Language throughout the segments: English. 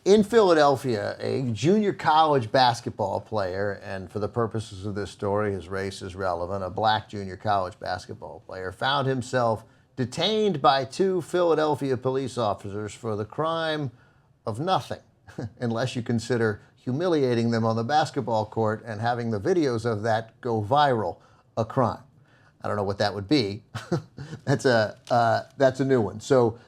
In Philadelphia, a junior college basketball player, and for the purposes of this story, his race is relevant, a black junior college basketball player, found himself detained by 2 Philadelphia police officers for the crime of nothing, unless you consider humiliating them on the basketball court and having the videos of that go viral a crime. I don't know what that would be. That's a new one. So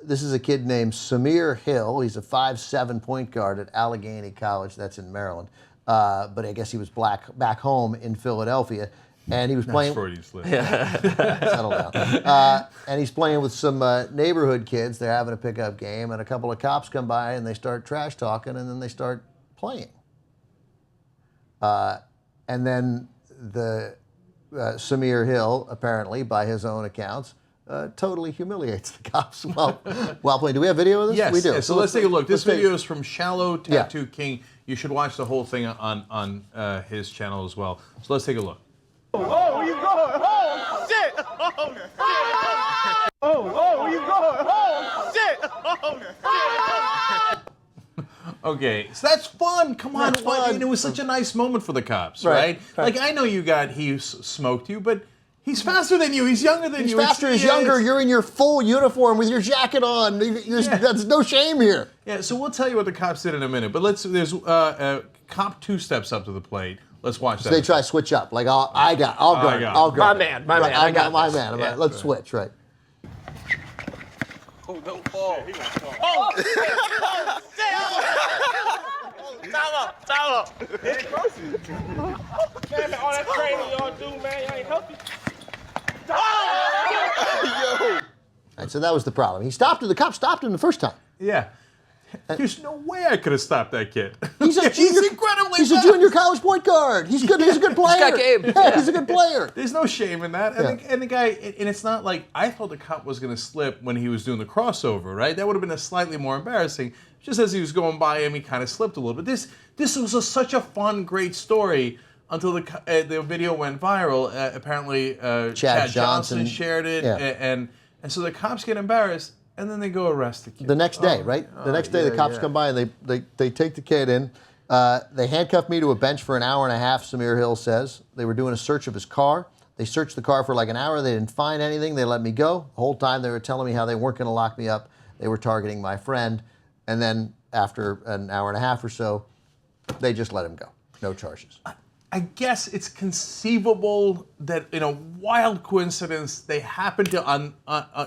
this is a kid named Samir Hill. He's a 5'7" point guard at Allegany College. That's in Maryland. But I guess he was back home in Philadelphia. And he was playing. Freudian slip. Settle down. And he's playing with some neighborhood kids. They're having a pickup game, and a couple of cops come by and they start trash talking, and then they start playing. And then the Samir Hill, apparently, by his own accounts, totally humiliates the cops while playing. Do we have video of this? Yes. We do. So let's take a look. This video is from Shallow Tattoo King. You should watch the whole thing on his channel as well. So let's take a look. Oh, where you going? Oh, shit! Oh, shit! Oh, where you going? Oh, shit! Oh, shit! Okay, so that's fun. Come on, That's fun. And it was such a nice moment for the cops, right? Like, I know he smoked you, but he's faster than you. He's younger than you. He's faster. He's younger. You're in your full uniform with your jacket on. There's no shame here. Yeah. So we'll tell you what the cops did in a minute. But there's cop 2 steps up to the plate. Let's watch that. So they try to switch up. Like, I'll guard. My man. I got my man. Yeah, let's switch, right? Oh, don't fall. Oh, Time up. Man, all that training y'all do, man, y'all ain't healthy. Yo. All right, so that was the problem. The cop stopped him the first time. Yeah. There's no way I could have stopped that kid. He's incredibly He's a junior college point guard. He's good. He's a good player. He's got game. Yeah, he's a good player. There's no shame in that. And the guy, and it's not like, I thought the cop was going to slip when he was doing the crossover, right? That would have been slightly more embarrassing. Just as he was going by him, he kind of slipped a little bit. This was such a fun, great story until the video went viral. Apparently, Chad Johnson shared it, and so the cops get embarrassed. And then they go arrest the kid. The next day, right? The next day, the cops come by and they take the kid in. They handcuffed me to a bench for an hour and a half, Samir Hill says. They were doing a search of his car. They searched the car for like an hour. They didn't find anything. They let me go. The whole time they were telling me how they weren't going to lock me up. They were targeting my friend. And then after an hour and a half or so, they just let him go. No charges. I guess it's conceivable that in a wild coincidence, they happened to,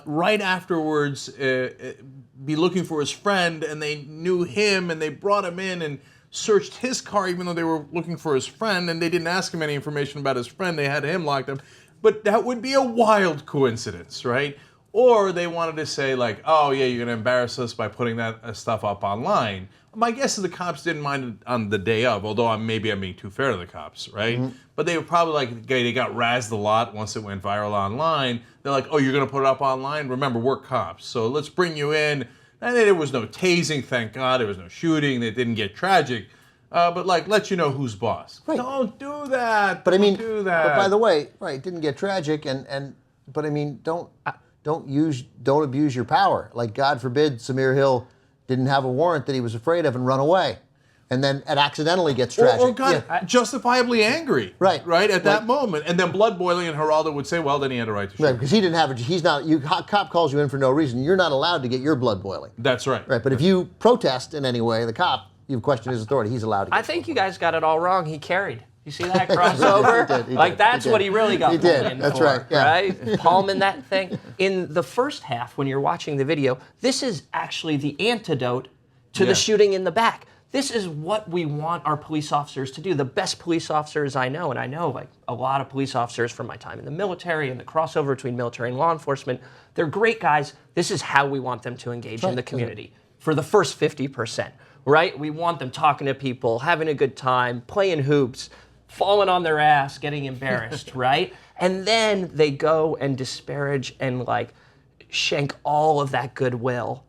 right afterwards, be looking for his friend, and they knew him, and they brought him in and searched his car, even though they were looking for his friend, and they didn't ask him any information about his friend. They had him locked up. But that would be a wild coincidence, right? Or they wanted to say, like, oh, yeah, you're going to embarrass us by putting that stuff up online. My guess is the cops didn't mind it on the day of, although maybe I'm being too fair to the cops, right? Mm-hmm. But they were probably like, they got razzed a lot once it went viral online. They're like, oh, you're going to put it up online? Remember, we're cops, so let's bring you in. And there was no tasing, thank God. There was no shooting. It didn't get tragic. But like, let you know who's boss. Right. Don't do that. But I mean, do that. But by the way, right, it didn't get tragic, but I mean, don't abuse your power. Like, God forbid Samir Hill didn't have a warrant that he was afraid of and run away, and then it accidentally gets tragic. Or got justifiably angry. Right at that moment, and then blood boiling, and Geraldo would say, well, then he had a right to shoot. Right, because he didn't have he's not, cop calls you in for no reason. You're not allowed to get your blood boiling. That's right. Right, but if you protest in any way, the cop, you've questioned his authority, he's allowed to get I think you guys got it all wrong. He carried. You see that crossover? He did. That's what he really got pulled in That's for, right. Yeah. Right? Palming that thing. In the first half, when you're watching the video, this is actually the antidote to the shooting in the back. This is what we want our police officers to do. The best police officers I know, and I know like a lot of police officers from my time in the military and the crossover between military and law enforcement, they're great guys. This is how we want them to engage in the community for the first 50%, right? We want them talking to people, having a good time, playing hoops, falling on their ass, getting embarrassed, right? And then they go and disparage and like Cenk all of that goodwill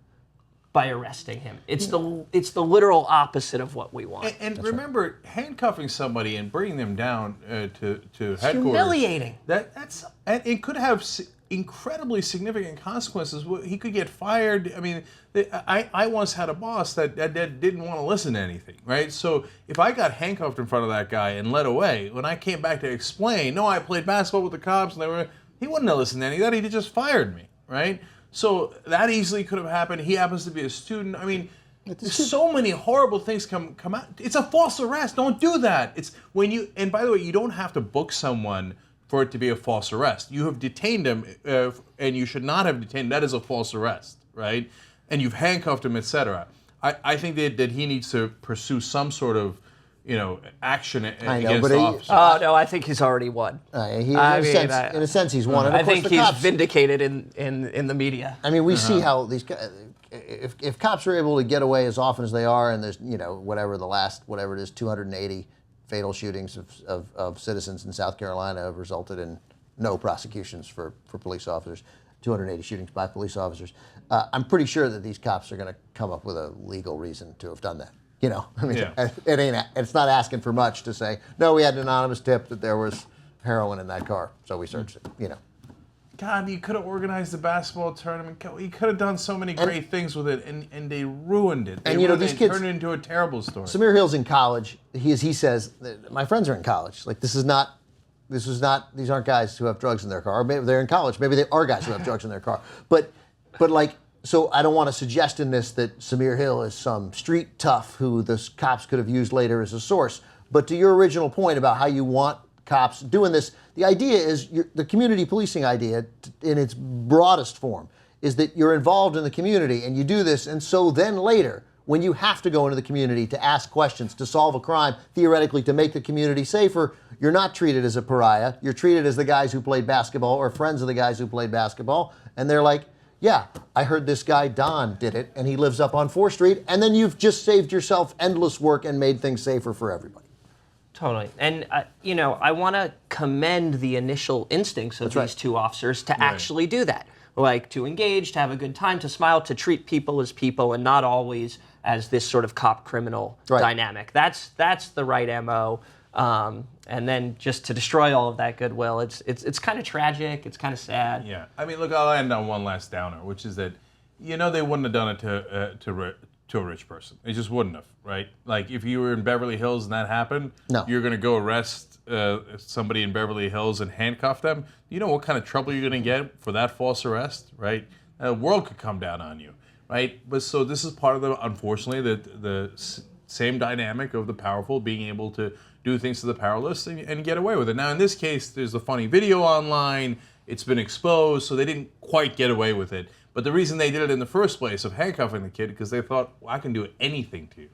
by arresting him. It's the literal opposite of what we want. And remember, handcuffing somebody and bringing them down to headquarters. Humiliating. And it could have incredibly significant consequences. He could get fired. I mean, I once had a boss that didn't want to listen to anything, right? So if I got handcuffed in front of that guy and led away, when I came back to explain, no, I played basketball with the cops, and he wouldn't have listened to any of that. He'd have just fired me, right? So that easily could have happened. He happens to be a student. I mean, there's so many horrible things come out. It's a false arrest. Don't do that. It's when you, and by the way, you don't have to book someone for it to be a false arrest. You have detained him, and you should not have detained him. That is a false arrest, right? And you've handcuffed him, etc. I think that he needs to pursue some sort of, action against officers. Oh no, I think he's already won. In a sense, he's won. And I of course think the he's cops, vindicated in the media. I mean, we see how these if cops are able to get away as often as they are, and there's whatever it is 280 fatal shootings of citizens in South Carolina have resulted in no prosecutions for police officers, 280 shootings by police officers. I'm pretty sure that these cops are going to come up with a legal reason to have done that. I mean, it's not asking for much to say, no, we had an anonymous tip that there was heroin in that car, so we searched it. God, you could have organized the basketball tournament. You could have done so many great things with it, and they ruined it. These kids turned it into a terrible story. Samir Hill's in college. He says, my friends are in college. Like, these aren't guys who have drugs in their car. Or maybe they're in college. Maybe they are guys who have drugs in their car. But like, so I don't want to suggest in this that Samir Hill is some street tough who the cops could have used later as a source. But to your original point about how you want cops doing this, the idea is the community policing idea in its broadest form is that you're involved in the community and you do this, and so then later, when you have to go into the community to ask questions, to solve a crime, theoretically to make the community safer, you're not treated as a pariah. You're treated as the guys who played basketball or friends of the guys who played basketball, and they're like, yeah, I heard this guy Don did it, and he lives up on 4th Street, and then you've just saved yourself endless work and made things safer for everybody. Totally. And, I want to commend the initial instincts of these two officers to actually do that. Like, to engage, to have a good time, to smile, to treat people as people and not always as this sort of cop-criminal dynamic. That's the right MO. And then just to destroy all of that goodwill, it's kind of tragic. It's kind of sad. Yeah. I mean, look, I'll end on one last downer, which is that, they wouldn't have done it to a rich person. They just wouldn't have, right? Like, if you were in Beverly Hills and that happened, you're going to go arrest somebody in Beverly Hills and handcuff them. You know what kind of trouble you're going to get for that false arrest, right? The world could come down on you, right? But so this is part of unfortunately, the same dynamic of the powerful being able to do things to the powerless and get away with it. Now, in this case, there's a funny video online. It's been exposed, so they didn't quite get away with it. But the reason they did it in the first place of handcuffing the kid, because they thought, well, I can do anything to you.